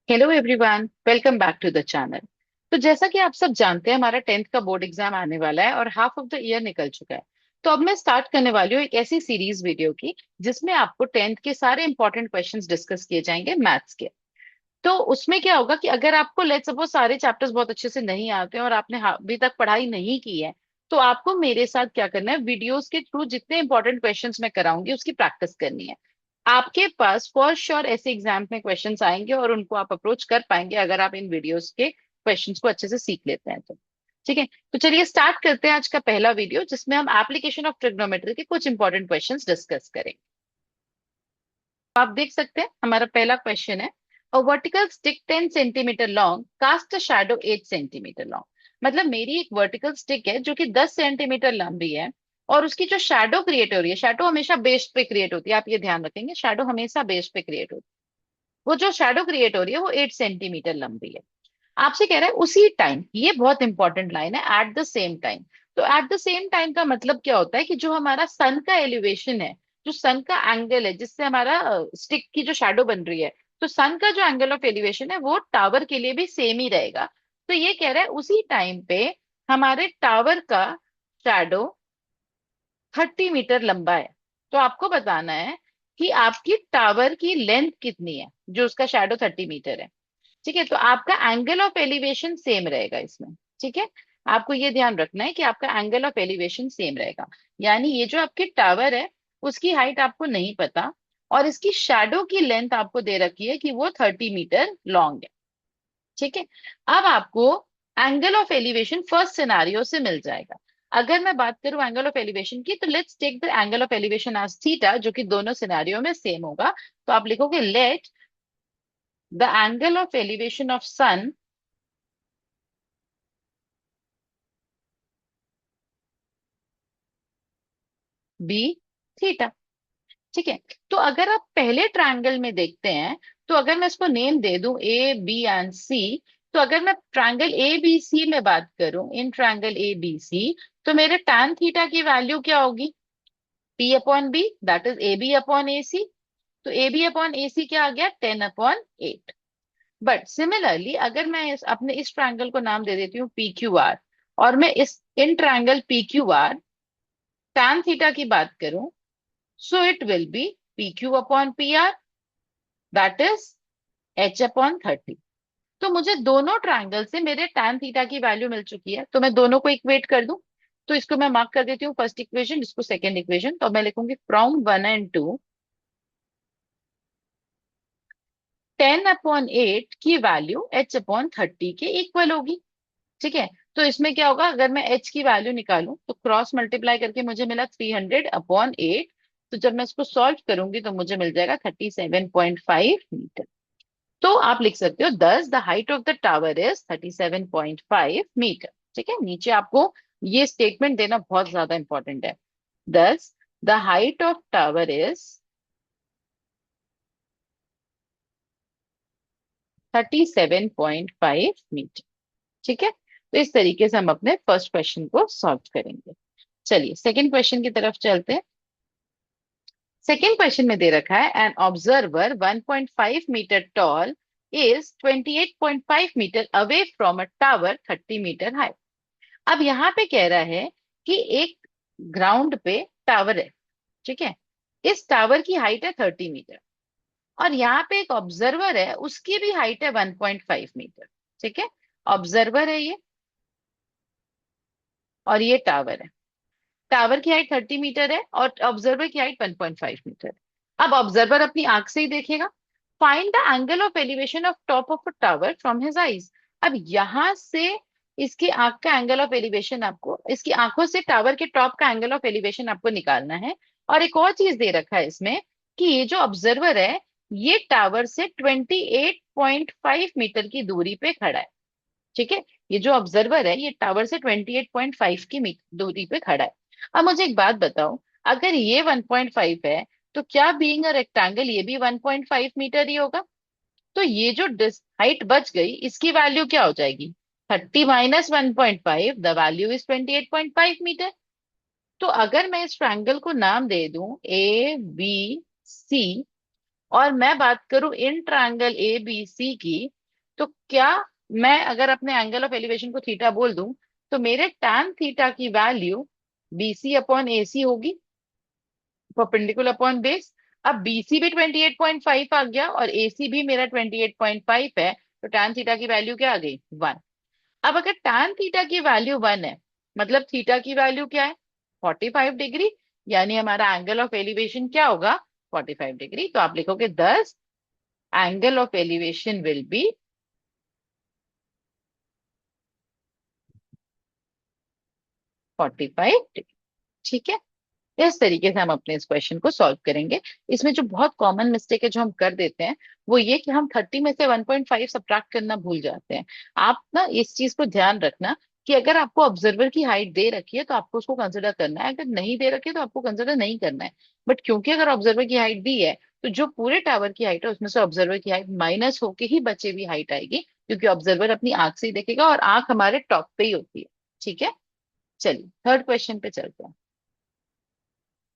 Hello everyone, welcome back to the channel. तो जैसा कि आप सब जानते हैं, हमारा 10th का बोर्ड एग्जाम आने वाला है और हाफ ऑफ द ईयर निकल चुका है। तो अब मैं स्टार्ट करने वाली हूँ एक ऐसी सीरीज वीडियो की जिसमें आपको 10th के सारे इंपॉर्टेंट क्वेश्चंस डिस्कस किए जाएंगे मैथ्स के। तो उसमें क्या होगा कि अगर आपको लेट्स सपोज सारे चैप्टर्स बहुत अच्छे से नहीं आते हैं और आपने अभी तक पढ़ाई नहीं की है, तो आपको मेरे साथ क्या करना है, वीडियोस के थ्रू जितने इंपॉर्टेंट क्वेश्चंस मैं कराऊंगी उसकी प्रैक्टिस करनी है। आपके पास फॉर श्योर ऐसे एग्जाम में क्वेश्चंस आएंगे और उनको आप अप्रोच कर पाएंगे अगर आप इन वीडियोस के क्वेश्चंस को अच्छे से सीख लेते हैं तो। ठीक है, तो चलिए स्टार्ट करते हैं आज का पहला वीडियो जिसमें हम एप्लीकेशन ऑफ ट्रिग्नोमेट्री के कुछ इंपॉर्टेंट क्वेश्चंस डिस्कस करेंगे। आप देख सकते हैं हमारा पहला क्वेश्चन है, a vertical stick 10 centimetre long cast a shadow 8 centimetre long. मतलब मेरी एक वर्टिकल स्टिक है जो कि 10 सेंटीमीटर लंबी है और उसकी जो शैडो क्रिएट हो रही है, शैडो हमेशा बेस पे क्रिएट होती है, आप ये ध्यान रखेंगे, शैडो हमेशा बेस पे क्रिएट होती है। वो जो शैडो क्रिएट हो रही है वो 8 सेंटीमीटर लंबी है। आपसे कह रहा है उसी टाइम, ये बहुत इंपॉर्टेंट लाइन है, एट द सेम टाइम। तो एट द सेम टाइम का मतलब क्या होता है कि जो हमारा सन का एलिवेशन है, जो सन का एंगल है जिससे हमारा स्टिक की जो शैडो बन रही है, तो सन का जो एंगल ऑफ एलिवेशन है वो टावर के लिए भी सेम ही रहेगा। तो ये कह रहा है उसी टाइम पे हमारे टावर का शैडो 30 मीटर लंबा है। तो आपको बताना है कि आपकी टावर की लेंथ कितनी है जो उसका शैडो 30 मीटर है। ठीक है, तो आपका एंगल ऑफ एलिवेशन सेम रहेगा इसमें। ठीक है, आपको ये ध्यान रखना है कि आपका एंगल ऑफ एलिवेशन सेम रहेगा। यानी ये जो आपकी टावर है उसकी हाइट आपको नहीं पता और इसकी शैडो की लेंथ आपको दे रखी है कि वो 30 मीटर लॉन्ग है। ठीक है, अब आपको angle of elevation first scenario से मिल जाएगा। अगर मैं बात करूं एंगल ऑफ एलिवेशन की, तो let's take the angle of elevation as theta, जो कि दोनों सिनारियो में सेम होगा। तो आप लिखोगे let the angle of elevation of sun be theta. ठीक है, तो अगर आप पहले ट्रायंगल में देखते हैं, तो अगर मैं इसको नेम दे दूं ए बी एंड सी, तो अगर मैं ट्रायंगल ए बी सी में बात करूं, इन ट्रायंगल ए बी सी, तो मेरे tan थीटा की वैल्यू क्या होगी? P upon B, that is A B upon A C. तो ए बी अपॉन ए सी क्या आ गया? 10/8। बट सिमिलरली अगर मैं अपने इस ट्रायंगल को नाम दे देती हूँ पी क्यू आर, और मैं इस इन triangle P Q are tan theta की बात करूं, so it will be P Q upon P R, that is H/30। तो मुझे दोनों ट्रायंगल से मेरे tan थीटा की वैल्यू मिल चुकी है, तो मैं दोनों को इक्वेट कर दूं। तो इसको मैं मार्क कर देती हूँ फर्स्ट इक्वेशन, इसको सेकंड इक्वेशन। तो मैं लिखूंगी फ्रॉम 1 and 2, 10/8 की वैल्यू H/30 के इक्वल होगी। ठीक है, तो इसमें क्या होगा, अगर मैं H की वैल्यू निकालूं तो क्रॉस मल्टीप्लाई करके मुझे मिला 300/8। तो जब मैं इसको सॉल्व करूंगी तो मुझे मिल जाएगा 37.5 मीटर। तो आप लिख सकते हो thus the height of the tower is 37.5 metre. ठीक है, नीचे आपको ये स्टेटमेंट देना बहुत ज्यादा इंपॉर्टेंट है। Thus the height of tower is 37.5 metre. ठीक है, तो इस तरीके से हम अपने फर्स्ट क्वेश्चन को सॉल्व करेंगे। चलिए सेकंड क्वेश्चन की तरफ चलते हैं। सेकेंड क्वेश्चन में दे रखा है an observer 1.5 metre tall is 28.5 metre away from a tower 30 metre high. अब यहाँ पे कह रहा है कि एक ग्राउंड पे टावर है। ठीक है, इस टावर की हाइट है 30 मीटर, और यहाँ पे एक ऑब्जर्वर है उसकी भी हाइट है 1.5 मीटर। ठीक है, ऑब्जर्वर है ये और ये टावर है। टावर की हाइट 30 मीटर है और ऑब्जर्वर की हाइट 1.5 मीटर है। अब ऑब्जर्वर अपनी आंख से ही देखेगा। Find the angle of elevation of top of a tower from his eyes. अब यहां से इसकी आंख का एंगल ऑफ एलिवेशन, आपको इसकी आंखों से टावर के टॉप का एंगल ऑफ एलिवेशन आपको निकालना है। और एक और चीज दे रखा है इसमें कि ये जो ऑब्जर्वर है ये टावर से 28.5 मीटर की दूरी पे खड़ा है। ठीक है, ये जो ऑब्जर्वर है ये टावर से 28.5 की दूरी पे खड़ा है। अब मुझे एक बात बताओ, अगर ये 1.5 है तो क्या बीइंग अ रेक्टेंगल ये भी 1.5 मीटर ही होगा? तो ये जो हाइट बच गई इसकी वैल्यू क्या हो जाएगी? 30 - 1.5, द वैल्यू इज 28.5 मीटर। तो अगर मैं इस ट्रायंगल को नाम दे दूं ए बी सी, और मैं बात करूं इन ट्रायंगल ए बी सी की, तो क्या मैं अगर अपने एंगल ऑफ एलिवेशन को थीटा बोल दूं, तो मेरे tan थीटा की वैल्यू BC अपॉन AC होगी, परपेंडिकुलर अपॉन बेस। अब BC भी 28.5 आ गया और AC भी मेरा 28.5 है, तो tan थीटा की वैल्यू क्या आ गई, 1। अब अगर tan थीटा की वैल्यू 1 है, मतलब थीटा की वैल्यू क्या है, 45 डिग्री, यानी हमारा एंगल ऑफ एलिवेशन क्या होगा, 45 डिग्री। तो आप लिखोगे 10 angle of elevation will be 45 degree. ठीक है, इस तरीके से हम अपने इस क्वेश्चन को सॉल्व करेंगे। इसमें जो बहुत कॉमन मिस्टेक है जो हम कर देते हैं, वो ये कि हम 30 में से 1.5 सब्ट्रैक्ट करना भूल जाते हैं। आप ना इस चीज को ध्यान रखना कि अगर आपको ऑब्जर्वर की हाइट दे रखी है तो आपको उसको कंसिडर करना है, अगर नहीं दे रखी है तो आपको कंसिडर नहीं करना है। बट क्योंकि अगर ऑब्जर्वर की हाइट दी है, तो जो पूरे टावर की हाइट है उसमें से ऑब्जर्वर की हाइट माइनस होके ही बचे हुई हाइट आएगी, क्योंकि ऑब्जर्वर अपनी आंख से ही देखेगा और आंख हमारे टॉप पे ही होती है। ठीक है, चलिए थर्ड क्वेश्चन पे चलते हैं।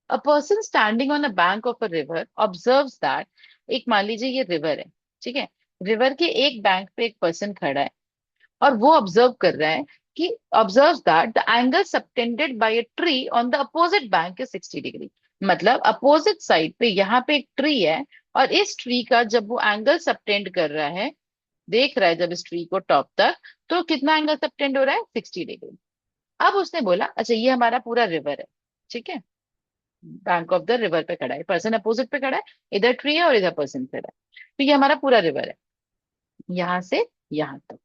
A person standing on a bank of a river observes that, एक मान लीजिए ये रिवर है, ठीक है, रिवर के एक बैंक पे एक पर्सन खड़ा है और वो ऑब्जर्व कर रहा है कि observe that the angle subtended bye a tree on the opposite bank is 60 degree. मतलब अपोजिट साइड पे यहाँ पे एक ट्री है, और इस ट्री का जब वो एंगल सबटेंड कर रहा है, देख रहा है जब इस ट्री को टॉप तक, तो कितना एंगल सबटेंड हो रहा है, 60 डिग्री। अब उसने बोला अच्छा ये हमारा पूरा रिवर है, ठीक है, बैंक ऑफ द रिवर पे खड़ा है, पर्सन अपोजिट पे खड़ा है, इधर ट्री है और इधर पर्सन खड़ा है, तो ये हमारा पूरा रिवर है यहां से यहां तक।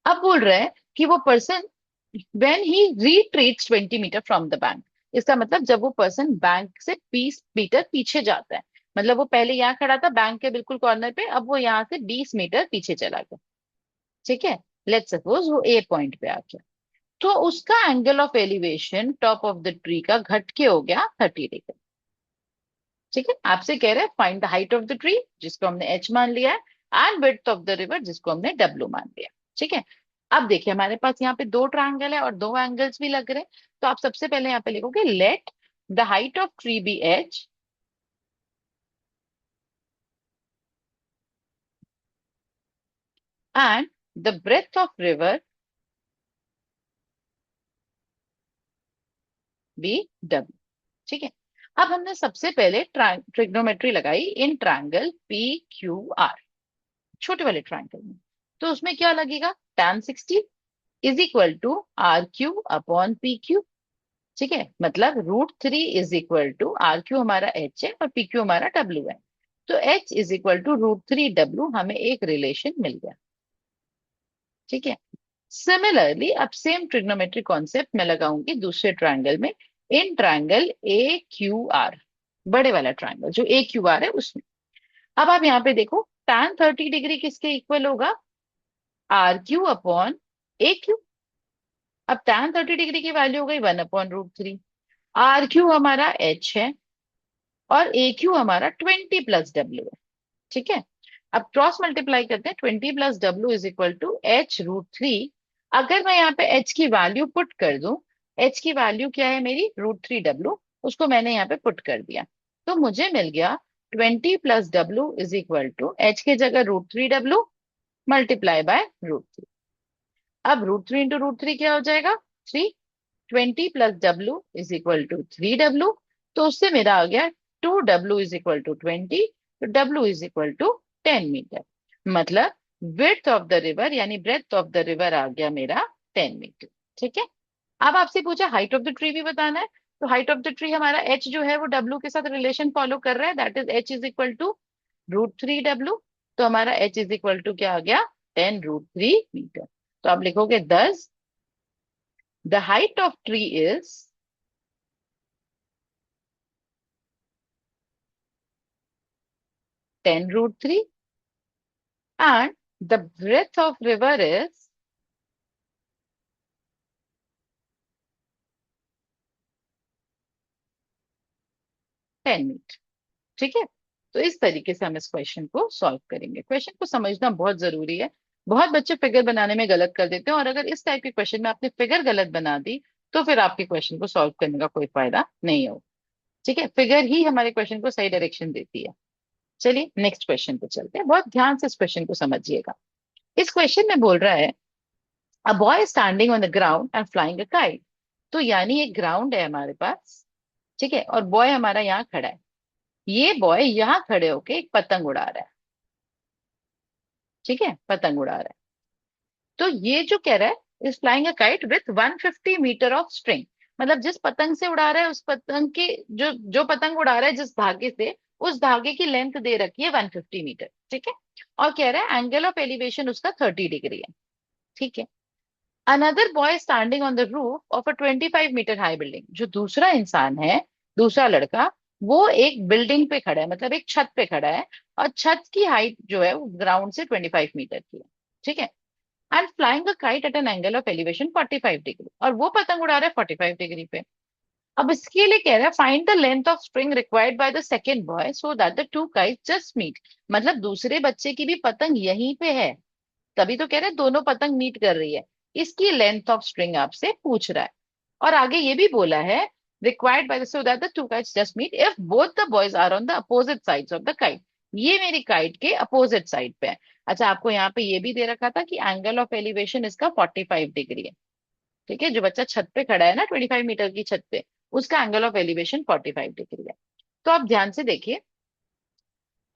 अब बोल रहे हैं कि वो person when he retreats 20 metre from the bank, इसका मतलब जब वो पर्सन बैंक से 20 मीटर पीछे जाता है, मतलब वो पहले यहाँ खड़ा था बैंक के बिल्कुल कॉर्नर पे, अब वो यहाँ से 20 मीटर पीछे चला गया। ठीक है, लेट्स सपोज वो ए पॉइंट पे आ गया, तो उसका angle of elevation top of the tree का घट के हो गया 30 डिग्री। ठीक है, आपसे कह रहे हैं find the height of the tree, जिसको हमने एच मान लिया है, and width of the river, जिसको हमने डब्ल्यू मान लिया। ठीक है, अब देखिए हमारे पास यहाँ पे दो ट्रायंगल है और दो एंगल्स भी लग रहे हैं, तो आप सबसे पहले यहाँ पे लिखोगे let the height of tree be H and the breadth of river be W. ठीक है, अब हमने सबसे पहले ट्रिग्नोमेट्री लगाई in triangle P Q R, छोटे वाले ट्रायंगल में। तो उसमें क्या लगेगा, tan 60 is equal to R Q upon P Q. ठीक है, मतलब √3 is equal to R Q हमारा एच है और पी क्यू हमारा डब्ल्यू है, तो H is equal to √3 W, हमें एक रिलेशन मिल गया। ठीक है, सिमिलरली अब सेम ट्रिग्नोमेट्री कॉन्सेप्ट मैं लगाऊंगी दूसरे ट्रायंगल में, इन ट्रायंगल ए क्यू आर, बड़े वाला ट्रायंगल जो ए क्यू आर है उसमें। अब आप यहाँ पे देखो tan 30 डिग्री किसके इक्वल होगा, R Q upon A Q. अब tan 30 डिग्री की वैल्यू हो गई 1/√3। आर क्यू हमारा एच है और ए क्यू हमारा 20 + डब्ल्यू है। ठीक है, अब क्रॉस मल्टीप्लाई करते हैं, 20 + W is equal to H√3। अगर मैं यहाँ पे H की वैल्यू पुट कर दूं, H की वैल्यू क्या है मेरी, √3 डब्ल्यू, उसको मैंने यहाँ पे पुट कर दिया, तो मुझे मिल गया 20 + W is equal to H की जगह √3 डब्ल्यू मल्टीप्लाई बाय √3। अब √3 इंटू √3 क्या हो जाएगा, 3। 20 + W is equal to 3 W, तो उससे मेरा आ गया 2 डब्ल्यू इज इक्वल टू 20, तो W is equal to 10 metre. मतलब विड्थ ऑफ द रिवर यानी ब्रेथ ऑफ द रिवर आ गया मेरा 10 मीटर। ठीक है, अब आपसे पूछा हाइट ऑफ द ट्री भी बताना है, तो हाइट ऑफ द ट्री हमारा एच जो है वो डब्ल्यू के साथ रिलेशन फॉलो कर रहा है, that is H is equal to √3 W. तो हमारा एच इज इक्वल टू क्या आ गया, 10√3 मीटर। तो आप लिखोगे 10 the height of tree is 10√3 and the breadth of river is 10 metre. ठीक है, तो इस तरीके से हम इस क्वेश्चन को सॉल्व करेंगे। क्वेश्चन को समझना बहुत जरूरी है, बहुत बच्चे फिगर बनाने में गलत कर देते हैं, और अगर इस टाइप के क्वेश्चन में आपने फिगर गलत बना दी तो फिर आपके क्वेश्चन को सॉल्व करने का कोई फायदा नहीं होगा। ठीक है, फिगर ही हमारे क्वेश्चन को सही डायरेक्शन देती है। चलिए नेक्स्ट क्वेश्चन पे चलते हैं, बहुत ध्यान से इस क्वेश्चन को समझिएगा। इस क्वेश्चन में बोल रहा है a boy standing on the ground and flying a kite. तो यानी एक ग्राउंड है हमारे पास, ठीक है, और बॉय हमारा यहाँ खड़ा है। ये बॉय यहाँ खड़े होके एक पतंग उड़ा रहा है, ठीक है, पतंग उड़ा रहा है। तो ये जो कह रहा है is flying a kite with 150 metre of string. मतलब जिस पतंग से उड़ा रहा है उस पतंग की, जो जो पतंग उड़ा रहा है जिस धागे से, उस धागे की लेंथ दे रखी है 150 मीटर, ठीक है। और कह रहा है एंगल ऑफ एलिवेशन उसका 30 डिग्री है, ठीक है। Another boy standing on the roof of a 25 metre high building. जो दूसरा इंसान है, दूसरा लड़का, वो एक बिल्डिंग पे खड़ा है, मतलब एक छत पे खड़ा है, और छत की हाइट जो है वो ग्राउंड से 25 मीटर की है, ठीक है। And flying a kite at an angle of elevation 45 degree, और वो पतंग उड़ा रहा है 45 डिग्री पे। अब इसके लिए कह रहा है find the length of string required by the second boy so that the two kites just meet. मतलब दूसरे बच्चे की भी पतंग यहीं पे है, तभी तो कह रहे हैं दोनों पतंग मीट कर रही है। इसकी लेंथ ऑफ स्ट्रिंग आपसे पूछ रहा है। और आगे ये भी बोला है required by so that the two kites just meet if both the boys are on the opposite sides of the kite. ये मेरी काइट के अपोजिट साइड पे है। अच्छा, आपको यहाँ पे ये भी दे रखा था कि एंगल ऑफ एलिवेशन इसका 45 डिग्री है, ठीक है। जो बच्चा छत पे खड़ा है ना 25 मीटर की छत पे, उसका एंगल ऑफ एलिवेशन 45 डिग्री है। तो आप ध्यान से देखिए,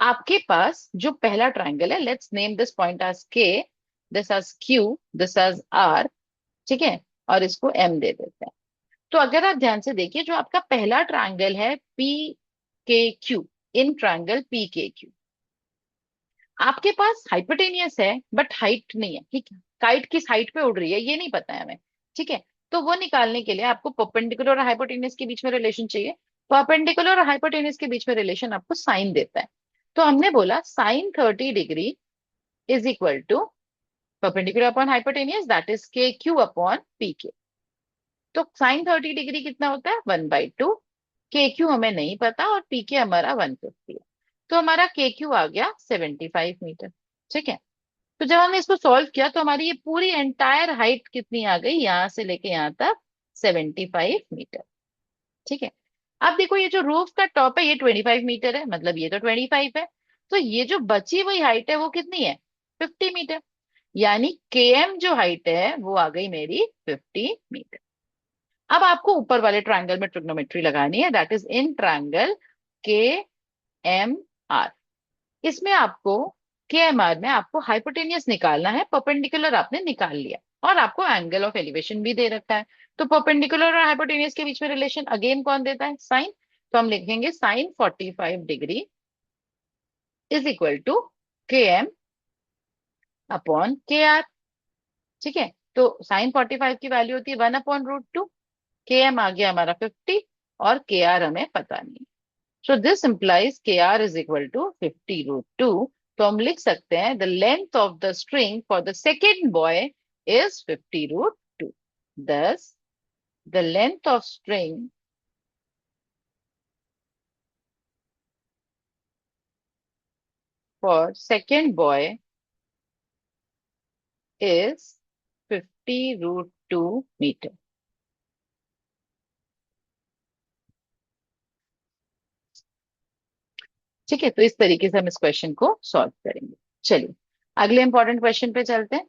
आपके पास जो पहला ट्राइंगल है, let's name this point as K, this as Q, this as R, ठीक है, और इसको एम दे देते हैं। तो अगर आप ध्यान से देखिए, जो आपका पहला ट्राइंगल है पी के क्यू, इन ट्राइंगल पी के क्यू, आपके पास हाइपोटेनियस है बट हाइट नहीं है, ठीक है। काइट किस हाइट पे उड़ रही है ये नहीं पता है हमें, ठीक है। तो वो निकालने के लिए आपको परपेंडिकुलर और हाइपोटेनियस के बीच में रिलेशन चाहिए। परपेंडिकुलर और हाइपोटेनियस के बीच में रिलेशन आपको साइन देता है। तो हमने बोला sine 30 degree is equal to perpendicular upon hypotenuse, that is K Q upon P K. तो साइन 30 डिग्री कितना होता है 1/2। के क्यू हमें नहीं पता और पी के हमारा 150 है। तो हमारा के क्यू आ गया 75 मीटर, ठीक है। तो जब हमने इसको सॉल्व किया तो हमारी ये पूरी एंटायर हाइट कितनी आ गई, यहां से लेके यहां तक 75 मीटर, ठीक है। अब देखो ये जो रूफ का टॉप है ये 25 मीटर है, मतलब ये तो 25 है। तो ये जो बची हुई हाइट है वो कितनी है 50 मीटर। यानी के एम जो हाइट है वो आ गई मेरी 50 मीटर। अब आपको ऊपर वाले ट्रायंगल में ट्रिग्नोमेट्री लगानी है, दैट इज इन ट्रायंगल के एम आर। इसमें आपको के एम आर में आपको हाइपोटेनियस निकालना है, परपेंडिकुलर आपने निकाल लिया, और आपको एंगल ऑफ एलिवेशन भी दे रखा है। तो परपेंडिकुलर और हाइपोटेनियस के बीच में रिलेशन अगेन कौन देता है, साइन। तो हम लिखेंगे sine 45 degree is equal to K M upon K R, ठीक है। तो साइन 45 की वैल्यू होती है 1/√2। के एम आ गया हमारा 50, और के आर हमें पता नहीं। So this implies K R is equal to 50√2। तो हम लिख सकते हैं the length of the string for the second boy is 50√2। Thus the length of string for second boy is 50√2 metre. ठीक है, तो इस तरीके से हम इस क्वेश्चन को सॉल्व करेंगे। चलिए अगले इंपॉर्टेंट क्वेश्चन पे चलते हैं।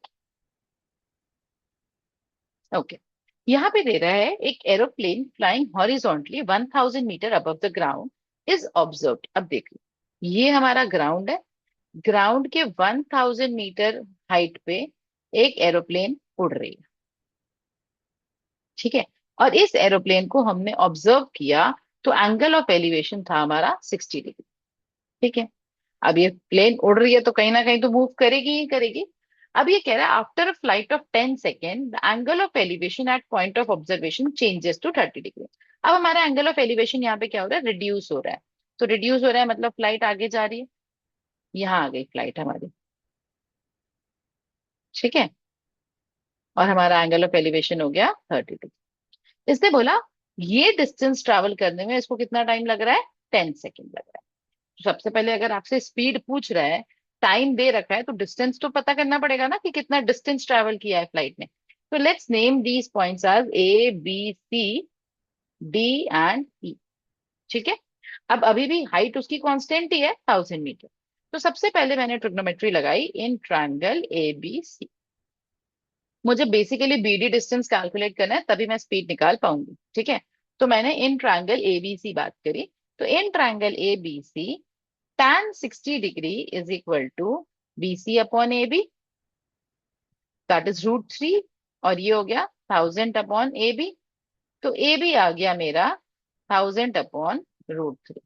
ओके, यहाँ पे दे रहा है एक aeroplane flying horizontally 1000 metre above the ground is observed. अब देखिए, ये हमारा ग्राउंड है, ग्राउंड के 1000 मीटर हाइट पे एक एरोप्लेन उड़ रही है, ठीक है। और इस एरोप्लेन को हमने ऑब्जर्व किया, तो एंगल ऑफ एलिवेशन था हमारा 60 डिग्री, ठीक है। अब ये प्लेन उड़ रही है तो कहीं ना कहीं तो मूव करेगी ही करेगी। अब ये कह रहा है after a flight of 10 second the angle of elevation at point of observation changes to 30 degree. अब हमारा एंगल ऑफ एलिवेशन यहाँ पे क्या हो रहा है, रिड्यूस हो रहा है। तो रिड्यूस हो रहा है मतलब फ्लाइट आगे जा रही है, यहाँ आ गई फ्लाइट हमारी, ठीक है। और हमारा एंगल ऑफ एलिवेशन हो गया 30 डिग्री। इसने बोला ये डिस्टेंस ट्रेवल करने में इसको कितना टाइम लग रहा है, 10 सेकेंड लग रहा है। तो सबसे पहले अगर आपसे स्पीड पूछ रहा है, टाइम दे रखा है, तो डिस्टेंस तो पता करना पड़ेगा ना कि कितना डिस्टेंस ट्रेवल किया है फ्लाइट ने। तो let's name these points as A B C D and E, ठीक है। अब अभी भी हाइट उसकी कांस्टेंट ही है 1000 मीटर। तो सबसे पहले मैंने ट्रिग्नोमेट्री लगाई इन ट्रायंगल ए बी सी। मुझे बेसिकली बीडी डिस्टेंस कैलकुलेट करना है, तभी मैं स्पीड निकाल पाऊंगी। ठीक है, तो मैंने इन ट्रायंगल ए बी सी बात करी। तो in triangle A B C tan 60 degree is equal to B C upon A B, that is √3। और ये हो गया 1000 अपॉन ए बी। तो ए बी आ गया मेरा 1000 अपॉन √3।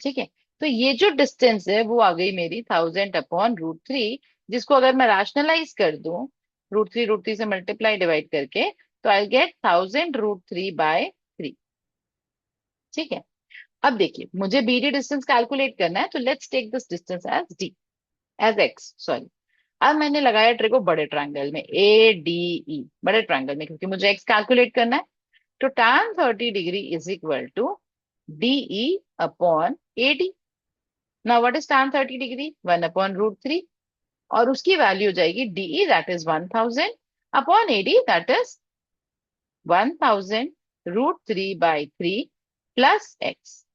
ठीक है, तो ये जो डिस्टेंस है वो आ गई मेरी 1000 अपॉन √3, जिसको अगर मैं रैशनलाइज कर दूं √3 से मल्टीप्लाई डिवाइड करके, तो आई गेट 1000 √3/3। ठीक है, अब देखिए मुझे बीडी डिस्टेंस कैलकुलेट करना है, तो let's take this distance as D, as X sorry. अब मैंने लगाया ट्रिको बड़े ट्रायंगल में ए डी ई, बड़े ट्रायंगल में, क्योंकि मुझे एक्स कैलकुलेट करना है। तो tan 30 degree is equal to DE upon A D. Now what is tan 30 degree? 1/√3। और उसकी वैल्यू हो जाएगी DE that is 1000 upon AD that is 1000 √3/3 plus X.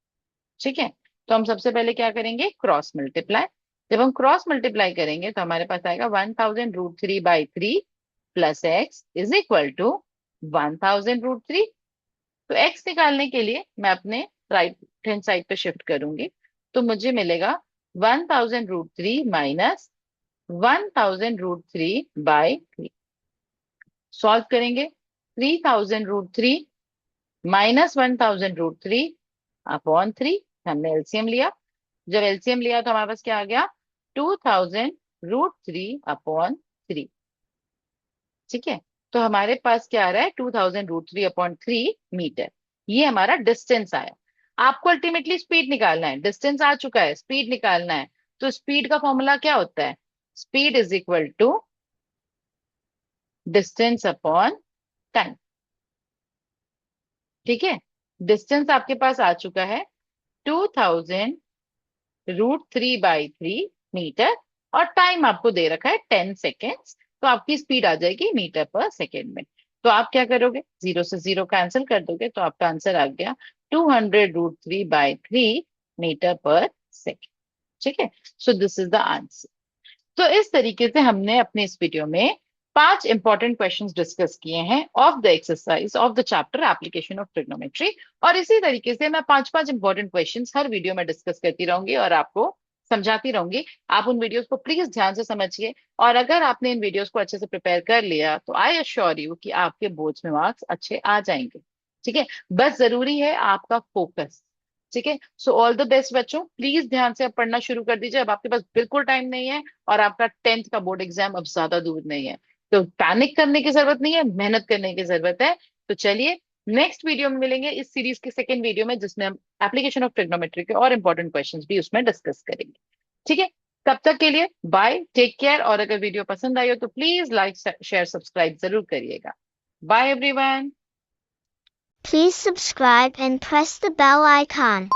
ठीक है, तो हम सबसे पहले क्या करेंगे? Cross multiply. जब हम क्रॉस मल्टीप्लाई करेंगे तो हमारे पास आएगा 1000 √3/3 plus X is equal to 1000 √3। तो एक्स निकालने के लिए मैं अपने राइट हैंड साइड पे शिफ्ट करूंगी, तो मुझे मिलेगा 1000 √3 माइनस 1000 √3/3। सॉल्व करेंगे, 3000 √3 माइनस 1000 √3 अपॉन 3। हमने एलसीएम लिया, जब एलसीएम लिया तो हमारे पास क्या आ गया? 2000 √3/3। ठीक है, तो हमारे पास क्या आ रहा है? 2000 √3/3 मीटर। ये हमारा डिस्टेंस आया। आपको अल्टीमेटली स्पीड निकालना है, डिस्टेंस आ चुका है, स्पीड निकालना है। तो स्पीड का फॉर्मूला क्या होता है? Speed is equal to distance upon time. ठीक है, डिस्टेंस आपके पास आ चुका है 2000 √3/3 मीटर, और टाइम आपको दे रखा है 10 सेकेंड्स। तो आपकी स्पीड आ जाएगी मीटर पर सेकेंड में। तो आप क्या करोगे? जीरो से जीरो कैंसिल कर दोगे, तो आपका आंसर आ गया 200 √3/3 मीटर पर सेकेंड। ठीक है, so this is the answer. तो इस तरीके से हमने अपने इस वीडियो में 5 इंपॉर्टेंट क्वेश्चंस डिस्कस किए हैं of the exercise of the chapter application of trigonometry. और इसी तरीके से मैं 5 इंपॉर्टेंट क्वेश्चंस हर वीडियो में डिस्कस करती रहूंगी और आपको समझाती रहूंगी। आप उन वीडियोस को प्लीज ध्यान से समझिए, और अगर आपने इन वीडियोस को अच्छे से प्रिपेयर कर लिया तो आई अश्योर यू कि आपके बोर्ड्स में मार्क्स अच्छे आ जाएंगे। ठीक है, बस जरूरी है आपका फोकस। ठीक है, सो ऑल द बेस्ट बच्चों, प्लीज ध्यान से अब पढ़ना शुरू कर दीजिए। अब आपके पास बिल्कुल टाइम नहीं है, और आपका 10th का बोर्ड एग्जाम अब ज्यादा दूर नहीं है। तो पैनिक करने की जरूरत नहीं है, मेहनत करने की जरूरत है। तो चलिए नेक्स्ट वीडियो में मिलेंगे, इस सीरीज के सेकंड वीडियो में, जिसमें हम एप्लीकेशन ऑफ ट्रिग्नोमेट्री के और इंपॉर्टेंट क्वेश्चंस भी उसमें डिस्कस करेंगे। ठीक है, तब तक के लिए बाय, टेक केयर। और अगर वीडियो पसंद आई हो तो प्लीज लाइक शेयर सब्सक्राइब जरूर करिएगा। Bye everyone. Please subscribe and press the bell icon.